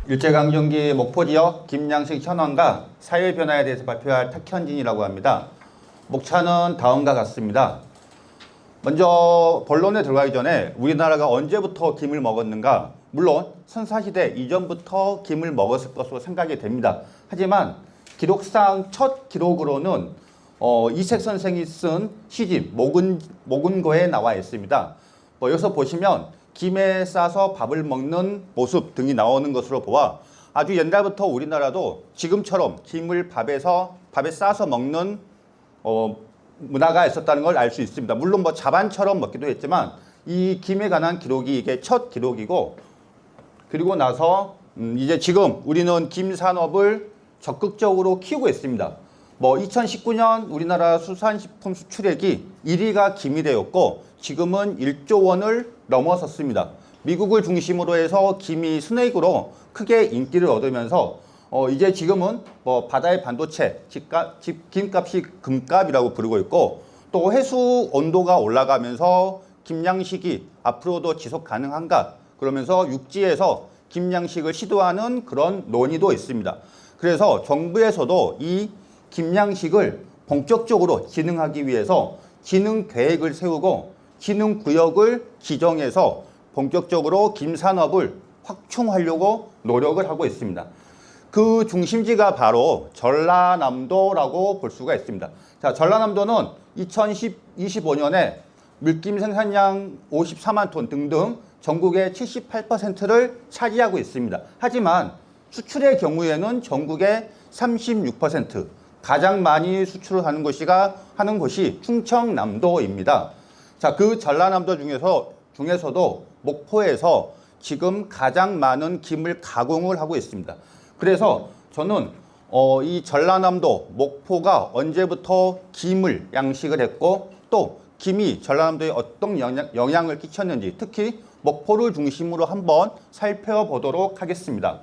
일제강점기 목포 지역 김양식 현황과 사회 변화에 대해서 발표할 탁현진이라고 합니다. 목차는 다음과 같습니다. 먼저 본론에 들어가기 전에 우리나라가 언제부터 김을 먹었는가? 물론 선사시대 이전부터 김을 먹었을 것으로 생각이 됩니다. 하지만 기록상 첫 기록으로는 이색 선생이 쓴 시집 모근고에 나와 있습니다. 여기서 보시면 김에 싸서 밥을 먹는 모습 등이 나오는 것으로 보아 아주 옛날부터 우리나라도 지금처럼 김을 밥에 싸서 먹는 문화가 있었다는 걸 알 수 있습니다. 물론 자반처럼 먹기도 했지만 이 김에 관한 기록이 이게 첫 기록이고, 그리고 나서 이제 지금 우리는 김 산업을 적극적으로 키우고 있습니다. 2019년 우리나라 수산식품 수출액이 1위가 김이 되었고 지금은 1조 원을 넘어섰습니다. 미국을 중심으로 해서 김이 스낵으로 크게 인기를 얻으면서 이제 지금은 바다의 반도체, 김값이 금값이라고 부르고 있고, 또 해수 온도가 올라가면서 김양식이 앞으로도 지속 가능한가 그러면서 육지에서 김양식을 시도하는 그런 논의도 있습니다. 그래서 정부에서도 이 김양식을 본격적으로 진흥하기 위해서 진흥 계획을 세우고 진흥 구역을 지정해서 본격적으로 김 산업을 확충하려고 노력을 하고 있습니다. 그 중심지가 바로 전라남도라고 볼 수가 있습니다. 자, 전라남도는 2025년에 물김 생산량 54만 톤 등등 전국의 78%를 차지하고 있습니다. 하지만 수출의 경우에는 전국의 36%, 가장 많이 수출을 하는 곳이 충청남도입니다. 자, 그 전라남도 중에서도 목포에서 지금 가장 많은 김을 가공을 하고 있습니다. 그래서 저는 이 전라남도 목포가 언제부터 김을 양식을 했고 또 김이 전라남도에 어떤 영향을 끼쳤는지 특히 목포를 중심으로 한번 살펴보도록 하겠습니다.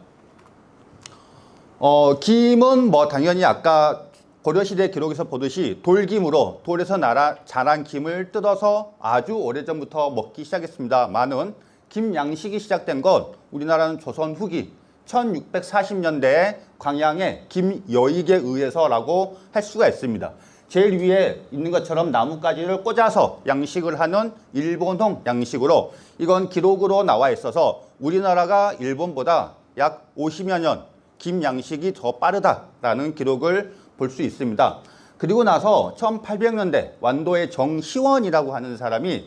김은 당연히 아까 고려시대 기록에서 보듯이 돌김으로 돌에서 자란 김을 뜯어서 아주 오래전부터 먹기 시작했습니다만은 김 양식이 시작된 건 우리나라는 조선 후기 1640년대에 광양의 김여익에 의해서라고 할 수가 있습니다. 제일 위에 있는 것처럼 나뭇가지를 꽂아서 양식을 하는 일본형 양식으로 이건 기록으로 나와 있어서 우리나라가 일본보다 약 50여 년 김 양식이 더 빠르다라는 기록을 볼 수 있습니다. 그리고 나서 1800년대 완도의 정희원이라고 하는 사람이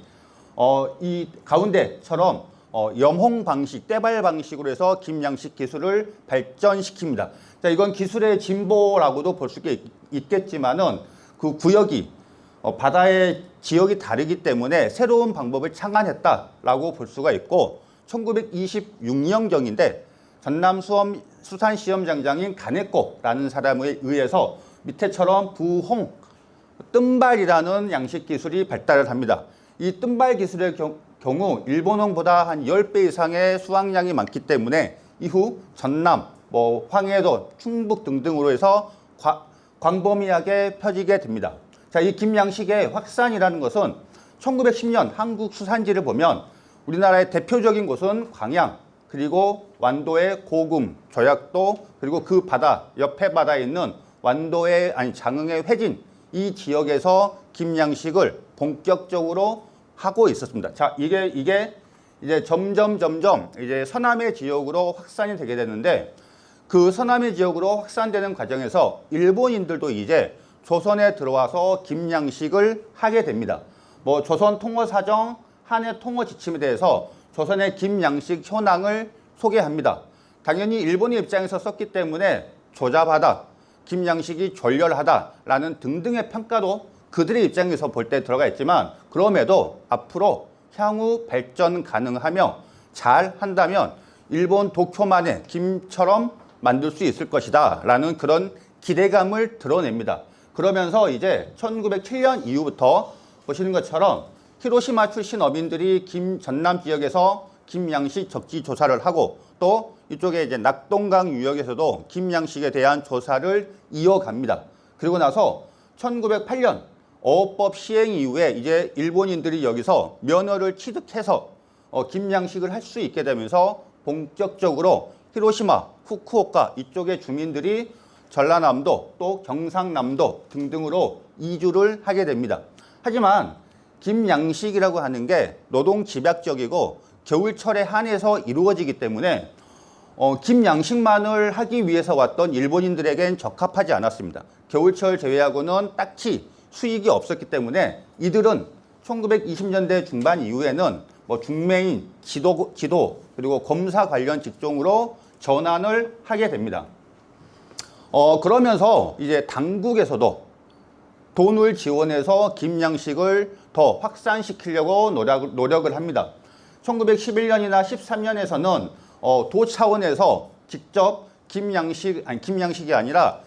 이 가운데처럼 염홍 방식, 때발 방식으로 해서 김 양식 기술을 발전시킵니다. 자, 이건 기술의 진보라고도 볼 수 있겠지만은 그 구역이 바다의 지역이 다르기 때문에 새로운 방법을 창안했다라고 볼 수가 있고 1926년경인데 전남 수산시험장장인 간해꼬라는 사람에 의해서 밑에처럼 부홍, 뜸발이라는 양식 기술이 발달을 합니다. 이 뜸발 기술의 경우 일본홍보다 한 10배 이상의 수확량이 많기 때문에 이후 전남, 황해도, 충북 등등으로 해서 광범위하게 펴지게 됩니다. 자, 이 김양식의 확산이라는 것은 1910년 한국 수산지를 보면 우리나라의 대표적인 곳은 광양, 그리고 완도의 고금, 조약도, 그리고 그 바다, 옆에 바다에 있는 장흥의 회진, 이 지역에서 김양식을 본격적으로 하고 있었습니다. 자, 이게 이제 점점 이제 서남해 지역으로 확산이 되게 되는데 그 서남해 지역으로 확산되는 과정에서 일본인들도 이제 조선에 들어와서 김양식을 하게 됩니다. 조선 통어 사정, 한해 통어 지침에 대해서 조선의 김양식 현황을 소개합니다. 당연히 일본의 입장에서 썼기 때문에 조잡하다, 김양식이 졸렬하다라는 등등의 평가도 그들의 입장에서 볼 때 들어가 있지만 그럼에도 앞으로 향후 발전 가능하며 잘 한다면 일본 도쿄만의 김처럼 만들 수 있을 것이다 라는 그런 기대감을 드러냅니다. 그러면서 이제 1907년 이후부터 보시는 것처럼 히로시마 출신 어민들이 전남 지역에서 김양식 적지 조사를 하고 또 이쪽에 이제 낙동강 유역에서도 김양식에 대한 조사를 이어갑니다. 그리고 나서 1908년 어업법 시행 이후에 이제 일본인들이 여기서 면허를 취득해서 김양식을 할 수 있게 되면서 본격적으로 히로시마, 후쿠오카 이쪽의 주민들이 전라남도 또 경상남도 등등으로 이주를 하게 됩니다. 하지만 김양식이라고 하는 게 노동 집약적이고 겨울철에 한해서 이루어지기 때문에 김양식만을 하기 위해서 왔던 일본인들에겐 적합하지 않았습니다. 겨울철 제외하고는 딱히 수익이 없었기 때문에 이들은 1920년대 중반 이후에는 중매인, 지도 그리고 검사 관련 직종으로 전환을 하게 됩니다. 그러면서 이제 당국에서도 돈을 지원해서 김양식을 더 확산시키려고 노력을 합니다. 1911년이나 13년에서는 도 차원에서 직접 김양식이 아니라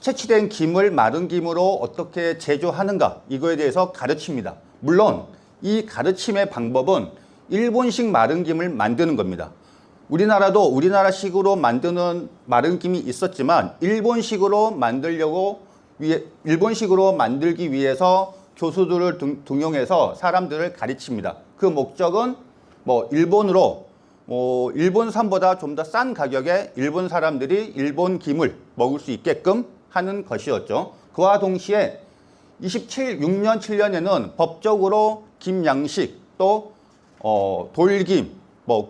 채취된 김을 마른 김으로 어떻게 제조하는가 이거에 대해서 가르칩니다. 물론 이 가르침의 방법은 일본식 마른 김을 만드는 겁니다. 우리나라도 우리나라식으로 만드는 마른 김이 있었지만 일본식으로 만들기 위해서 교수들을 등용해서 사람들을 가르칩니다. 그 목적은 일본산보다 좀 더 싼 가격에 일본 사람들이 일본 김을 먹을 수 있게끔 하는 것이었죠. 그와 동시에 6년, 7년에는 법적으로 김양식 또 돌김,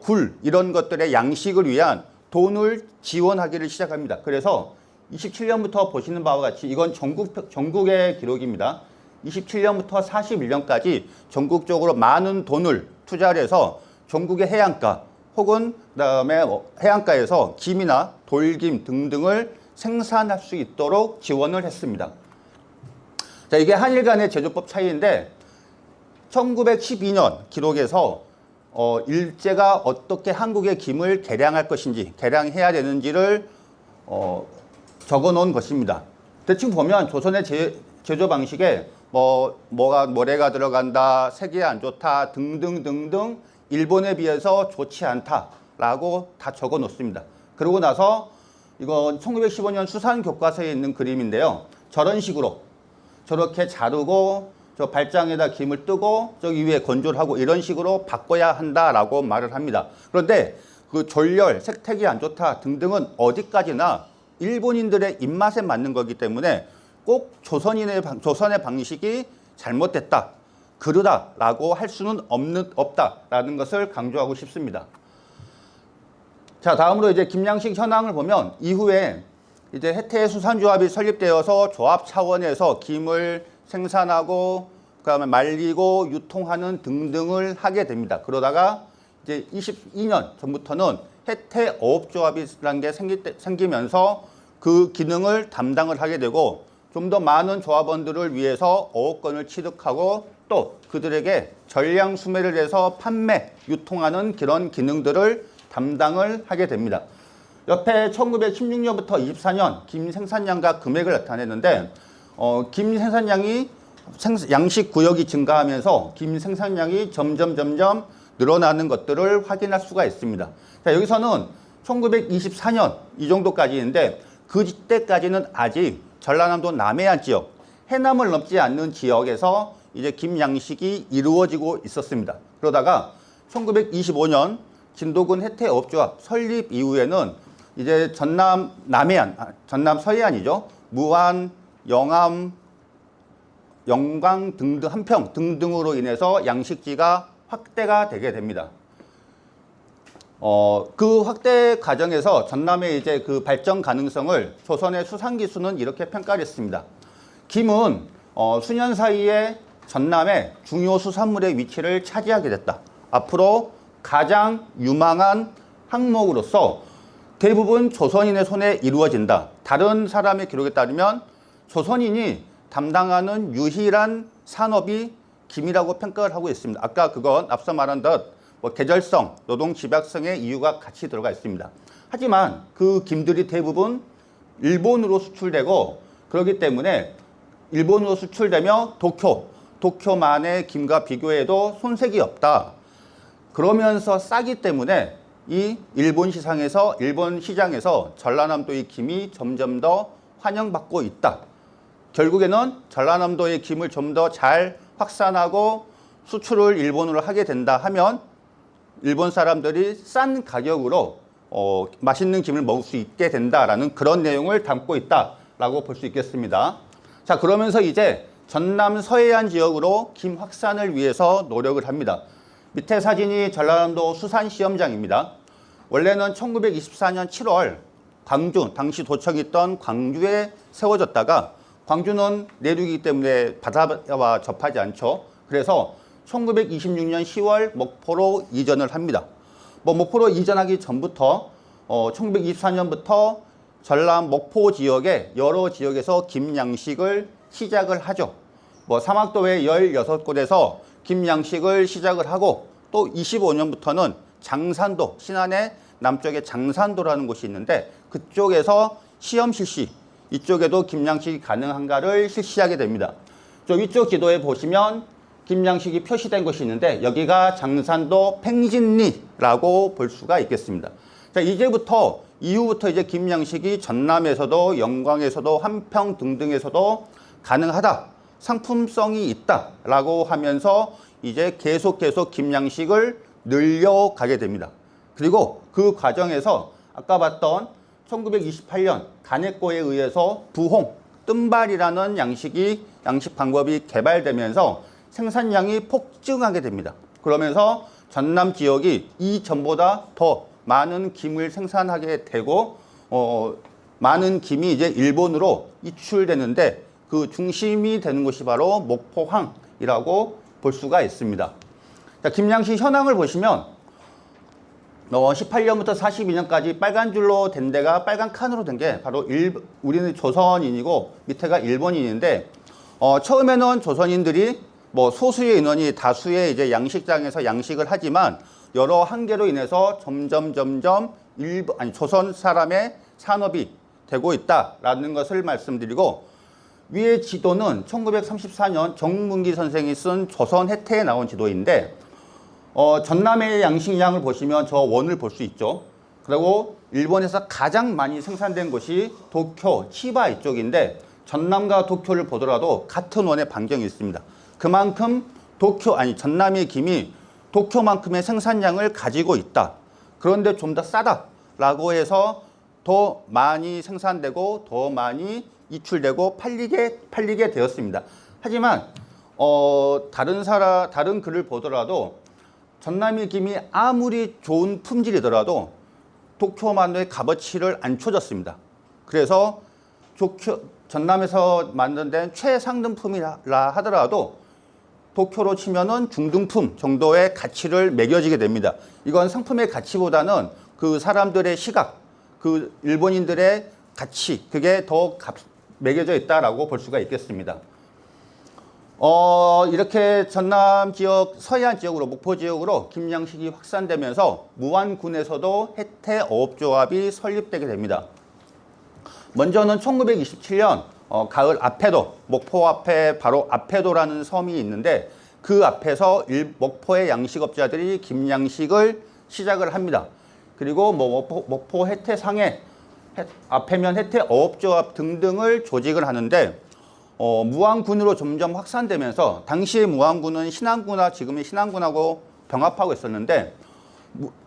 굴 이런 것들의 양식을 위한 돈을 지원하기를 시작합니다. 그래서 27년부터 보시는 바와 같이 이건 전국의 기록입니다. 27년부터 41년까지 전국적으로 많은 돈을 투자를 해서 전국의 해안가 혹은 그다음에 해안가에서 김이나 돌김 등등을 생산할 수 있도록 지원을 했습니다. 자, 이게 한일 간의 제조법 차이인데 1912년 기록에서 일제가 어떻게 한국의 김을 개량할 것인지, 개량해야 되는지를 적어 놓은 것입니다. 대충 보면 조선의 제조 방식에 모래가 들어간다, 색이 안 좋다 등등등등 일본에 비해서 좋지 않다라고 다 적어 놓습니다. 그러고 나서 이건 1915년 수산 교과서에 있는 그림인데요. 저런 식으로 저렇게 자르고 저 발장에다 김을 뜨고 저기 위에 건조를 하고 이런 식으로 바꿔야 한다라고 말을 합니다. 그런데 그 졸렬, 색택이 안 좋다 등등은 어디까지나 일본인들의 입맛에 맞는 거기 때문에 꼭 조선의 방식이 잘못됐다, 그르다라고 할 수는 없다라는 것을 강조하고 싶습니다. 자, 다음으로 이제 김양식 현황을 보면 이후에 이제 해태수산조합이 설립되어서 조합 차원에서 김을 생산하고 그다음에 말리고 유통하는 등등을 하게 됩니다. 그러다가 이제 22년 전부터는 해태어업조합이라는 게 생기면서 그 기능을 담당을 하게 되고 좀 더 많은 조합원들을 위해서 어업권을 취득하고 또 그들에게 전량 수매를 해서 판매, 유통하는 그런 기능들을 담당을 하게 됩니다. 옆에 1916년부터 24년 김 생산량과 금액을 나타냈는데 김 생산량이 양식 구역이 증가하면서 김 생산량이 점점 늘어나는 것들을 확인할 수가 있습니다. 자, 여기서는 1924년 이 정도까지인데 그때까지는 아직 전라남도 남해안 지역, 해남을 넘지 않는 지역에서 이제 김 양식이 이루어지고 있었습니다. 그러다가 1925년 진도군 해태업조합 설립 이후에는 이제 전남 서해안이죠. 무안, 영암, 영광 등등, 한평 등등으로 인해서 양식지가 확대가 되게 됩니다. 그 확대 과정에서 전남의 이제 그 발전 가능성을 조선의 수산기수는 이렇게 평가를 했습니다. 김은 수년 사이에 전남의 중요 수산물의 위치를 차지하게 됐다. 앞으로 가장 유망한 항목으로서 대부분 조선인의 손에 이루어진다. 다른 사람의 기록에 따르면 조선인이 담당하는 유일한 산업이 김이라고 평가를 하고 있습니다. 아까 그건 앞서 말한 듯 계절성, 노동 집약성의 이유가 같이 들어가 있습니다. 하지만 그 김들이 대부분 일본으로 수출되고 그렇기 때문에 일본으로 수출되며 도쿄만의 김과 비교해도 손색이 없다. 그러면서 싸기 때문에 이 일본 시장에서 전라남도의 김이 점점 더 환영받고 있다. 결국에는 전라남도의 김을 좀 더 잘 확산하고 수출을 일본으로 하게 된다 하면 일본 사람들이 싼 가격으로 맛있는 김을 먹을 수 있게 된다라는 그런 내용을 담고 있다라고 볼 수 있겠습니다. 자, 그러면서 이제 전남 서해안 지역으로 김 확산을 위해서 노력을 합니다. 밑에 사진이 전라남도 수산시험장입니다. 원래는 1924년 7월 광주, 당시 도청이 있던 광주에 세워졌다가 광주는 내륙이기 때문에 바다와 접하지 않죠. 그래서 1926년 10월 목포로 이전을 합니다. 목포로 이전하기 전부터 1924년부터 전남 목포 지역의 여러 지역에서 김 양식을 시작을 하죠. 사막도 외 16곳에서 김 양식을 시작을 하고 또 25년부터는 장산도, 신안의 남쪽에 장산도라는 곳이 있는데 그쪽에서 시험 실시, 이쪽에도 김 양식이 가능한가를 실시하게 됩니다. 저 위쪽 지도에 보시면 김 양식이 표시된 곳이 있는데 여기가 장산도 팽진리라고 볼 수가 있겠습니다. 자, 이후부터 이제 김 양식이 전남에서도 영광에서도 한평 등등에서도 가능하다, 상품성이 있다라고 하면서 이제 계속 김 양식을 늘려가게 됩니다. 그리고 그 과정에서 아까 봤던 1928년 간해코에 의해서 부홍, 뜸발이라는 양식 방법이 개발되면서 생산량이 폭증하게 됩니다. 그러면서 전남 지역이 이전보다 더 많은 김을 생산하게 되고 많은 김이 이제 일본으로 이출되는데 그 중심이 되는 곳이 바로 목포항이라고 볼 수가 있습니다. 자, 김 양식 현황을 보시면 18년부터 42년까지 빨간 줄로 된 데가 빨간 칸으로 된 게 바로 우리는 조선인이고 밑에가 일본인인데 처음에는 조선인들이 소수의 인원이 다수의 이제 양식장에서 양식을 하지만 여러 한계로 인해서 점점 조선 사람의 산업이 되고 있다라는 것을 말씀드리고, 위의 지도는 1934년 정문기 선생이 쓴 조선 해태에 나온 지도인데 전남의 양식량을 보시면 저 원을 볼 수 있죠. 그리고 일본에서 가장 많이 생산된 곳이 도쿄, 치바 이쪽인데 전남과 도쿄를 보더라도 같은 원의 반경이 있습니다. 그만큼 전남의 김이 도쿄만큼의 생산량을 가지고 있다. 그런데 좀 더 싸다라고 해서 더 많이 생산되고 더 많이 이출되고 팔리게 되었습니다. 하지만 다른 글을 보더라도 전남의 김이 아무리 좋은 품질이더라도 도쿄만의 값어치를 안 쳐줬습니다. 그래서 전남에서 만든 최상등품이라 하더라도 도쿄로 치면은 중등품 정도의 가치를 매겨지게 됩니다. 이건 상품의 가치보다는 그 사람들의 시각, 그 일본인들의 가치, 그게 더 매겨져 있다라고 볼 수가 있겠습니다. 이렇게 전남 지역, 서해안 지역으로, 목포 지역으로 김 양식이 확산되면서 무안군에서도 혜태어업조합이 설립되게 됩니다. 먼저는 1927년 가을 앞에도, 목포 앞에 바로 앞에도라는 섬이 있는데 그 앞에서 목포의 양식업자들이 김 양식을 시작을 합니다. 그리고 목포 혜태상해, 앞에면 혜태어업조합 등등을 조직을 하는데 무안군으로 점점 확산되면서 당시의 무안군은 신안군과 지금의 신안군하고 병합하고 있었는데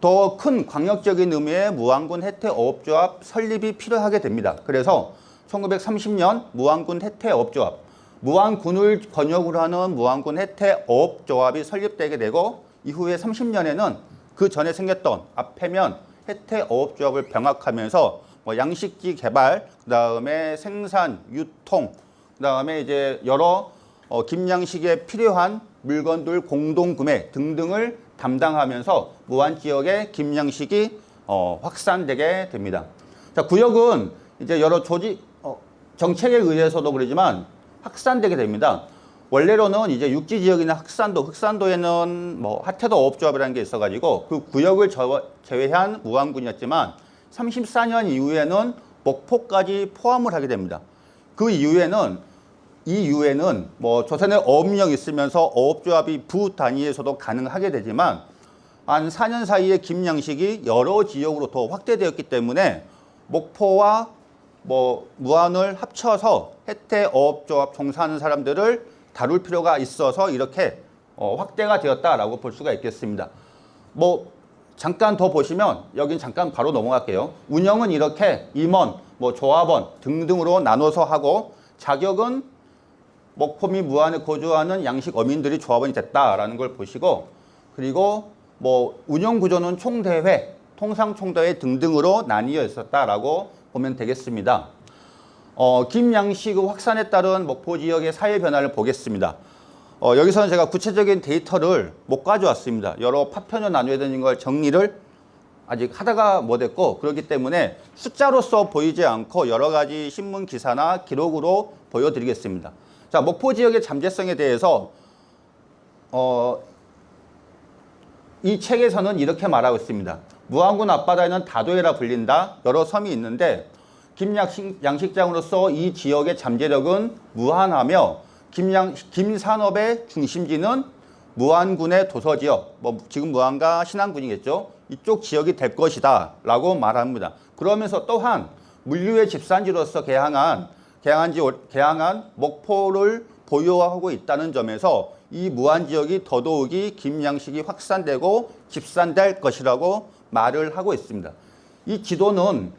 더 큰 광역적인 의미의 무안군 혜태어업조합 설립이 필요하게 됩니다. 그래서 1930년 무안군 혜태어업조합, 무안군을 권역으로 하는 무안군 혜태어업조합이 설립되게 되고 이후에 30년에는 그 전에 생겼던 앞에면 혜태어업조합을 병합하면서 양식지 개발, 그다음에 생산, 유통, 그다음에 이제 여러 김양식에 필요한 물건들 공동 구매 등등을 담당하면서 무안 지역의 김양식이 확산되게 됩니다. 자, 구역은 이제 여러 정책에 의해서도 그러지만 확산되게 됩니다. 원래로는 이제 육지 지역이나 흑산도에는 하태도어업조합이라는 게 있어가지고 그 구역을 제외한 무안군이었지만 34년 이후에는 목포까지 포함을 하게 됩니다. 그 이후에는 조선에 어업령이 있으면서 어업조합이 부 단위에서도 가능하게 되지만 한 4년 사이에 김 양식이 여러 지역으로 더 확대되었기 때문에 목포와 무안을 합쳐서 혜태어업조합 종사하는 사람들을 다룰 필요가 있어서 이렇게 확대가 되었다라고 볼 수가 있겠습니다. 잠깐 더 보시면 여긴 잠깐 바로 넘어갈게요. 운영은 이렇게 임원, 뭐 조합원 등등으로 나눠서 하고 자격은 목포 및 무안에 거주하는 양식 어민들이 조합원이 됐다라는 걸 보시고 그리고 뭐 운영 구조는 총대회, 통상총대회 등등으로 나뉘어 있었다라고 보면 되겠습니다. 김양식 확산에 따른 목포 지역의 사회 변화를 보겠습니다. 여기서는 제가 구체적인 데이터를 못 가져왔습니다. 여러 파편을 나눠야 되는 걸 정리를 아직 하다가 못했고 그렇기 때문에 숫자로서 보이지 않고 여러 가지 신문 기사나 기록으로 보여드리겠습니다. 자, 목포 지역의 잠재성에 대해서 이 책에서는 이렇게 말하고 있습니다. 무안군 앞바다에는 다도해라 불린다. 여러 섬이 있는데 김양식장으로서 이 지역의 잠재력은 무한하며 김산업의 중심지는 무안군의 도서지역, 뭐 지금 무안과 신안군이겠죠. 이쪽 지역이 될 것이다 라고 말합니다. 그러면서 또한 물류의 집산지로서 개항한 목포를 보유하고 있다는 점에서 이 무안 지역이 더더욱이 김양식이 확산되고 집산될 것이라고 말을 하고 있습니다. 이 지도는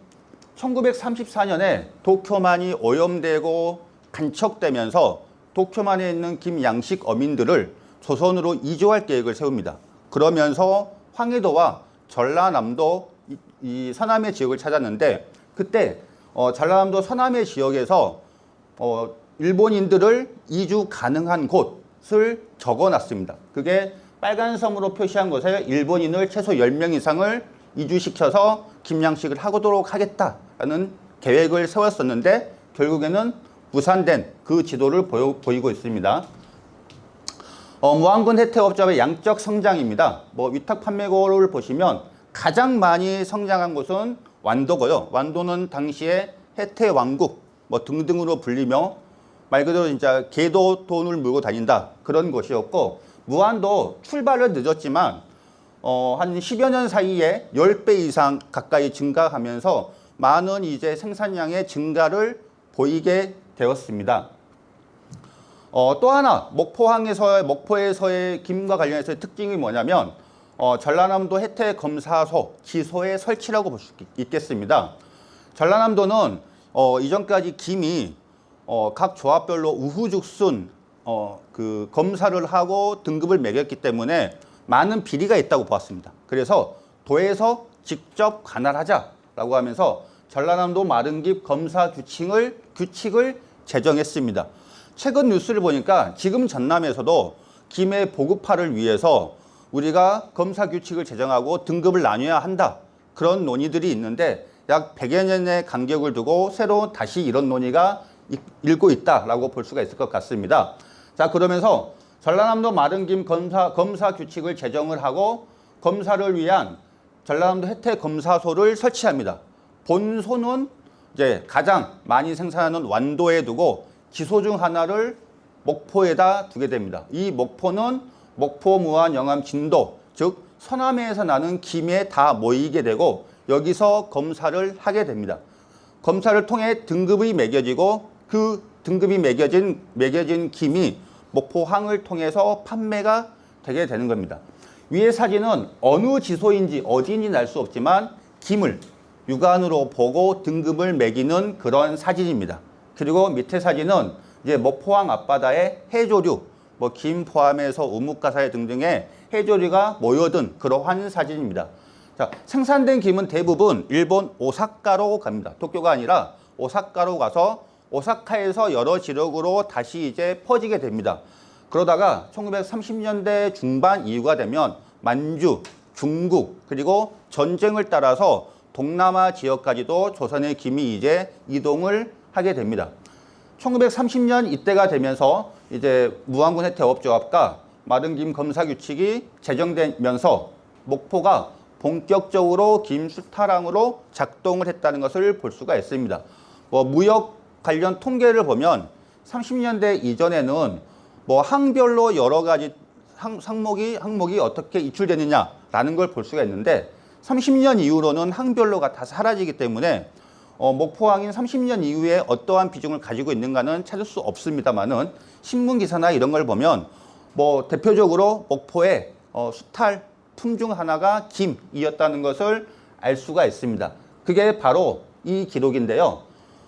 1934년에 도쿄만이 오염되고 간척되면서 도쿄만에 있는 김양식 어민들을 조선으로 이주할 계획을 세웁니다. 그러면서 황해도와 전라남도 이 서남해 지역을 찾았는데 그때 전라남도 서남해 지역에서 일본인들을 이주 가능한 곳을 적어놨습니다. 그게 빨간 섬으로 표시한 곳에 일본인을 최소 10명 이상을 이주시켜서 김양식을 하도록 하겠다라는 계획을 세웠었는데 결국에는 무산된 그 지도를 보이고 있습니다. 무안군 혜택업자의 양적 성장입니다. 위탁 판매고를 보시면 가장 많이 성장한 곳은 완도고요. 완도는 당시에 혜택왕국 등등으로 불리며 말 그대로 진짜 개도 돈을 물고 다닌다 그런 곳이었고 무안도 출발은 늦었지만 한 10여 년 사이에 10배 이상 가까이 증가하면서 많은 이제 생산량의 증가를 보이게 되었습니다. 또 하나 목포에서의 김과 관련해서의 특징이 뭐냐면 전라남도 혜택검사소 지소의 설치라고 볼 수 있겠습니다. 전라남도는 이전까지 김이 각 조합별로 우후죽순 그 검사를 하고 등급을 매겼기 때문에 많은 비리가 있다고 보았습니다. 그래서 도에서 직접 관할하자라고 하면서 전라남도 마른김 검사 규칙을 제정했습니다. 최근 뉴스를 보니까 지금 전남에서도 김의 보급화를 위해서 우리가 검사 규칙을 제정하고 등급을 나눠야 한다. 그런 논의들이 있는데 약 100여 년의 간격을 두고 새로 다시 이런 논의가 일고 있다라고 볼 수가 있을 것 같습니다. 자, 그러면서 전라남도 마른김 검사 규칙을 제정을 하고 검사를 위한 전라남도 혜택검사소를 설치합니다. 본소는 이제 가장 많이 생산하는 완도에 두고 지소 중 하나를 목포에다 두게 됩니다. 이 목포는 목포, 무안, 영암, 진도 즉 서남해에서 나는 김에 다 모이게 되고 여기서 검사를 하게 됩니다. 검사를 통해 등급이 매겨지고 그 등급이 매겨진 김이 목포항을 통해서 판매가 되게 되는 겁니다. 위의 사진은 어느 지소인지 어디인지 알 수 없지만 김을 육안으로 보고 등급을 매기는 그런 사진입니다. 그리고 밑에 사진은 이제 목포항 앞바다의 해조류, 김 포함해서 우뭇가사리 등등의 해조류가 모여든 그러한 사진입니다. 자, 생산된 김은 대부분 일본 오사카로 갑니다. 도쿄가 아니라 오사카로 가서 오사카에서 여러 지역으로 다시 이제 퍼지게 됩니다. 그러다가 1930년대 중반 이후가 되면 만주, 중국 그리고 전쟁을 따라서 동남아 지역까지도 조선의 김이 이제 이동을 하게 됩니다. 1930년 이때가 되면서 이제 무안군 혜택업조합과 마른김 검사 규칙이 제정되면서 목포가 본격적으로 김 수탈항으로 작동을 했다는 것을 볼 수가 있습니다. 무역 관련 통계를 보면 30년대 이전에는 항별로 여러 가지 항목이 어떻게 이출되느냐라는 걸 볼 수가 있는데 30년 이후로는 항별로가 다 사라지기 때문에 목포항인 30년 이후에 어떠한 비중을 가지고 있는가는 찾을 수 없습니다만은 신문 기사나 이런 걸 보면 대표적으로 목포에 수탈 품 중 하나가 김이었다는 것을 알 수가 있습니다. 그게 바로 이 기록인데요.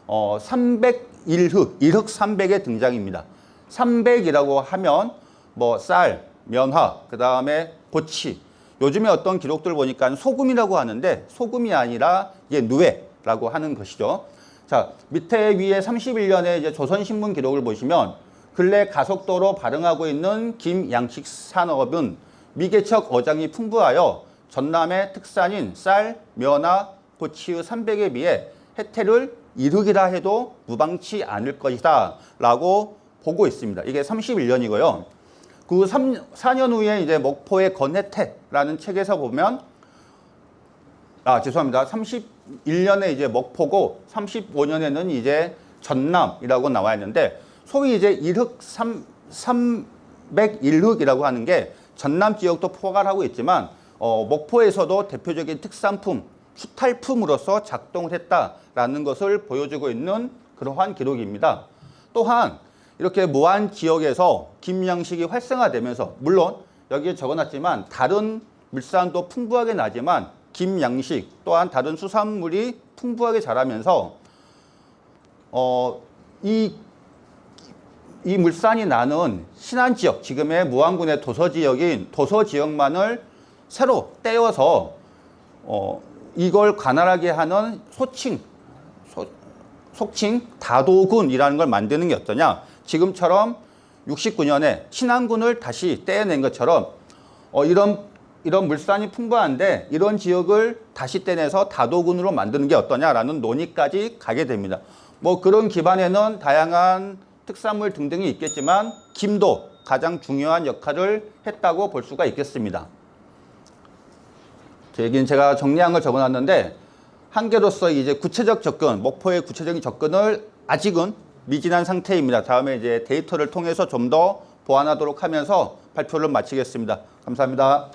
301흙, 1흙 300의 등장입니다. 300이라고 하면 뭐 쌀, 면화, 그 다음에 고치. 요즘에 어떤 기록들 보니까 소금이라고 하는데 소금이 아니라 이제 누에라고 하는 것이죠. 자, 밑에 위에 31년에 이제 조선신문 기록을 보시면 근래 가속도로 발흥하고 있는 김양식 산업은 미개척 어장이 풍부하여 전남의 특산인 쌀, 면화, 고치의 300에 비해 혜택을 이루기라 해도 무방치 않을 것이다 라고 보고 있습니다. 이게 31년이고요. 그 4년 후에 이제 목포의 건혜태라는 책에서 보면 죄송합니다. 31년에 이제 목포고 35년에는 이제 전남이라고 나와 있는데 소위 이제 1흙 301흙이라고 하는 게 전남 지역도 포괄하고 있지만 목포에서도 대표적인 특산품, 수탈품으로서 작동을 했다라는 것을 보여주고 있는 그러한 기록입니다. 또한 이렇게 무안 지역에서 김양식이 활성화되면서 물론 여기에 적어놨지만 다른 물산도 풍부하게 나지만 김양식 또한 다른 수산물이 풍부하게 자라면서 이 물산이 나는 신안 지역, 지금의 무안군의 도서 지역인 도서 지역만을 새로 떼어서 이걸 관할하게 하는 속칭 다도군이라는 걸 만드는 게 어떠냐. 지금처럼 69년에 신안군을 다시 떼어낸 것처럼 이런 물산이 풍부한데 이런 지역을 다시 떼내서 다도군으로 만드는 게 어떠냐라는 논의까지 가게 됩니다. 뭐 그런 기반에는 다양한 특산물 등등이 있겠지만 김도 가장 중요한 역할을 했다고 볼 수가 있겠습니다. 여기는 제가 정리한 걸 적어놨는데 한계로서 이제 구체적 접근, 목포의 구체적인 접근을 아직은 미진한 상태입니다. 다음에 이제 데이터를 통해서 좀 더 보완하도록 하면서 발표를 마치겠습니다. 감사합니다.